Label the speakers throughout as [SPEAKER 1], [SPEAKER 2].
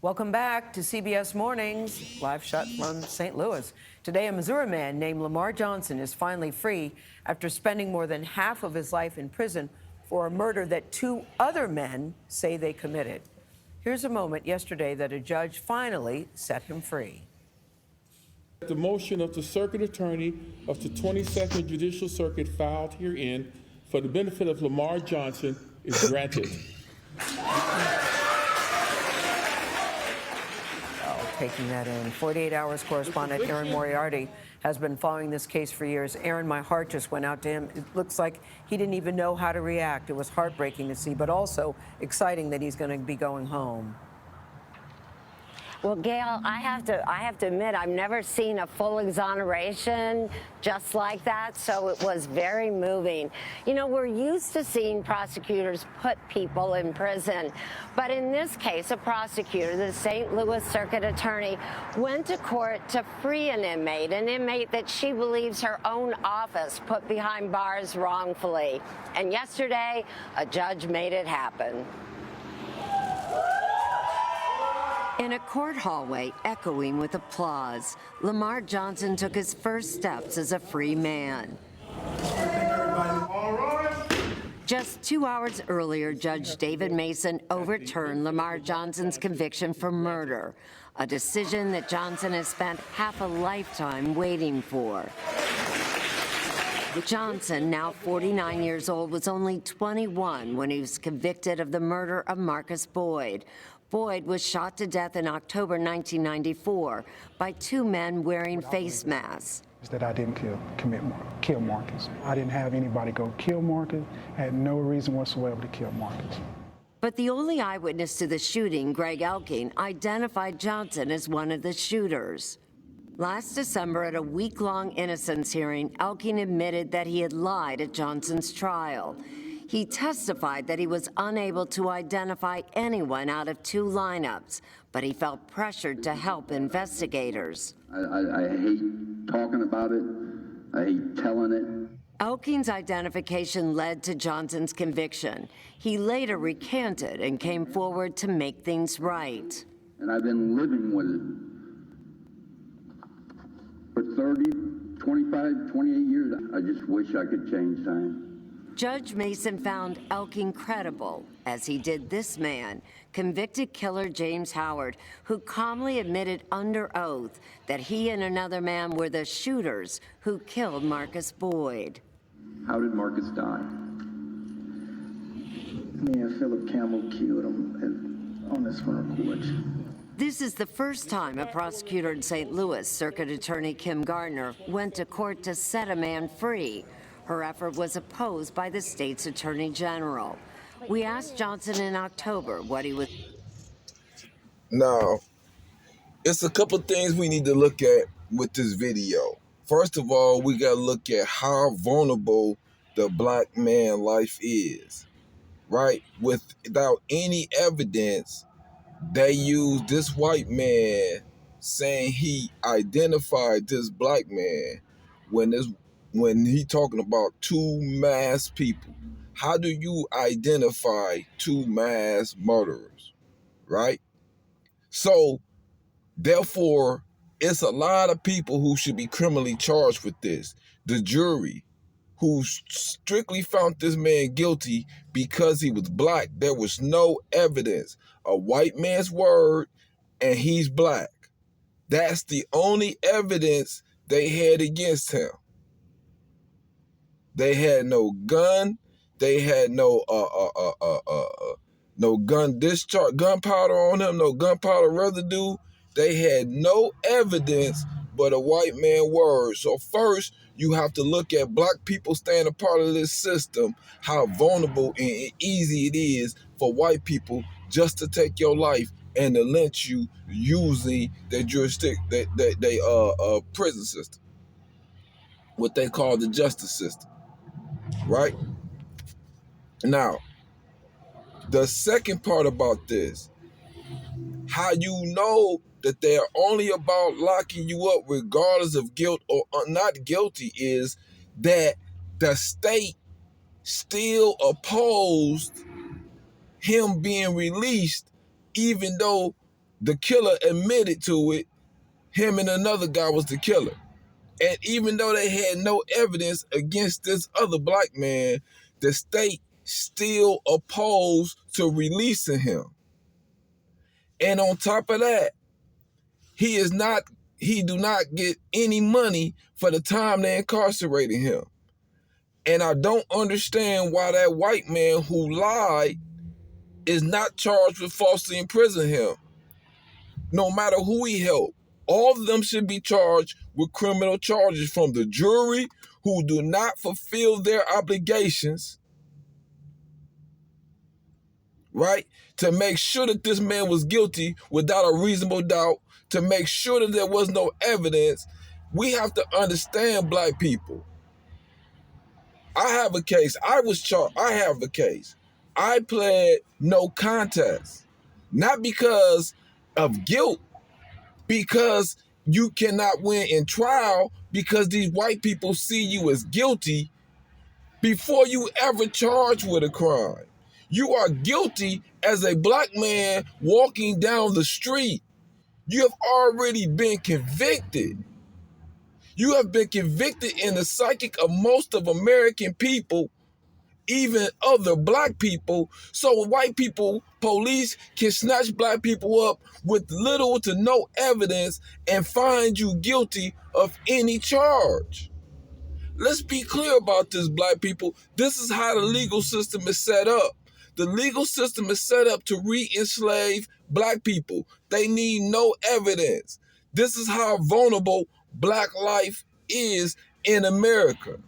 [SPEAKER 1] Welcome back to CBS Mornings, live shot from St. Louis. Today, a Missouri man named Lamar Johnson is finally free after spending more than half of his life in prison for a murder that two other men say they committed. Here's a moment yesterday that a judge finally set him free.
[SPEAKER 2] The motion of the Circuit Attorney of the 22nd Judicial Circuit filed herein for the benefit of Lamar Johnson is granted.
[SPEAKER 1] Taking that in. 48 Hours correspondent Aaron Moriarty has been following this case for years. Aaron, my heart just went out to him. It looks like he didn't even know how to react. It was heartbreaking to see, but also exciting that he's going to be going home.
[SPEAKER 3] Well, Gail, I have to admit, I've never seen a full exoneration just like that, so it was very moving. You know, we're used to seeing prosecutors put people in prison, but in this case, a prosecutor, the St. Louis Circuit Attorney, went to court to free an inmate that she believes her own office put behind bars wrongfully. And yesterday, a judge made it happen. In a court hallway echoing with applause, Lamar Johnson took his first steps as a free man. Just 2 hours earlier, Judge David Mason overturned Lamar Johnson's conviction for murder, a decision that Johnson has spent half a lifetime waiting for. Johnson, now 49 years old, was only 21 when he was convicted of the murder of Marcus Boyd. Boyd was shot to death in October 1994 by two men wearing face masks.
[SPEAKER 4] That I didn't kill Marcus. I didn't have anybody go kill Marcus. I had no reason whatsoever to kill Marcus.
[SPEAKER 3] But the only eyewitness to the shooting, Greg Elking, identified Johnson as one of the shooters. Last December, at a week-long innocence hearing, Elking admitted that he had lied at Johnson's trial. He testified that he was unable to identify anyone out of two lineups, but he felt pressured to help investigators.
[SPEAKER 5] I hate talking about it. I hate telling it.
[SPEAKER 3] Elking's identification led to Johnson's conviction. He later recanted and came forward to make things right.
[SPEAKER 5] And I've been living with it for 30, 25, 28 years. I just wish I could change time.
[SPEAKER 3] Judge Mason found Elking credible, as he did this man, convicted killer James Howard, who calmly admitted under oath that he and another man were the shooters who killed Marcus Boyd.
[SPEAKER 5] How did Marcus die?
[SPEAKER 6] Me and Philip Campbell killed him on his front porch.
[SPEAKER 3] This is the first time a prosecutor in St. Louis, Circuit Attorney Kim Gardner, went to court to set a man free. Her effort was opposed by the state's attorney general. We asked Johnson in October what he was.
[SPEAKER 7] Now, it's a couple things we need to look at with this video. First of all, we got to look at how vulnerable the black man life is, right? Without any evidence, they use this white man saying he identified this black man when he talking about two mass people. How do you identify two mass murderers, right? So, therefore, it's a lot of people who should be criminally charged with this. The jury, who strictly found this man guilty because he was black. There was no evidence. A white man's word, and he's black. That's the only evidence they had against him. They had no gun. They had no gun discharge, gunpowder on him, no gunpowder residue. They had no evidence but a white man word. So first, you have to look at black people staying a part of this system, how vulnerable and easy it is for white people just to take your life and to lynch you using their jurisdiction, their prison system, what they call the justice system. Right? Now, the second part about this, how you know that they're only about locking you up regardless of guilt or not guilty, is that the state still opposed him being released, even though The killer admitted to it. Him and another guy was the killer. And even though they had no evidence against this other black man, the state still opposed to releasing him. And on top of that, he do not get any money for the time they incarcerated him. And I don't understand why that white man who lied is not charged with falsely imprisoning him. No matter who he helped, all of them should be charged with criminal charges, from the jury who do not fulfill their obligations, right? To make sure that this man was guilty without a reasonable doubt, to make sure that there was no evidence. We have to understand, black people. I have a case. I was charged. I have a case. I pled no contest, not because of guilt, because you cannot win in trial because these white people see you as guilty before you ever charged with a crime. You are guilty as a black man walking down the street. You have already been convicted. You have been convicted in the psychic of most of American people, even other black people. So white people, police can snatch black people up with little to no evidence and find you guilty of any charge. Let's be clear about this, black people. This is how the legal system is set up. The legal system is set up to re-enslave black people. They need no evidence. This is how vulnerable black life is in America.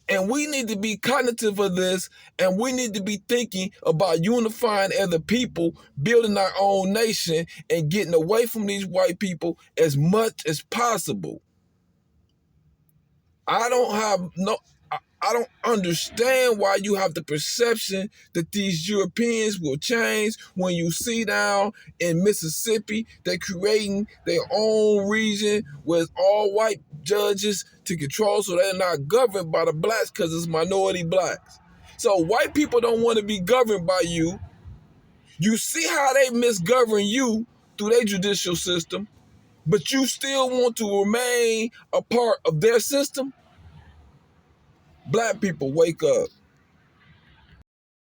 [SPEAKER 7] And we need to be cognitive of this, and we need to be thinking about unifying as a people, building our own nation, and getting away from these white people as much as possible. I don't understand why you have the perception that these Europeans will change. When you see down in Mississippi, they're creating their own region with all white judges to control, so they're not governed by the blacks because it's minority blacks. So white people don't want to be governed by you. You see how they misgovern you through their judicial system, but you still want to remain a part of their system? Black people, wake up.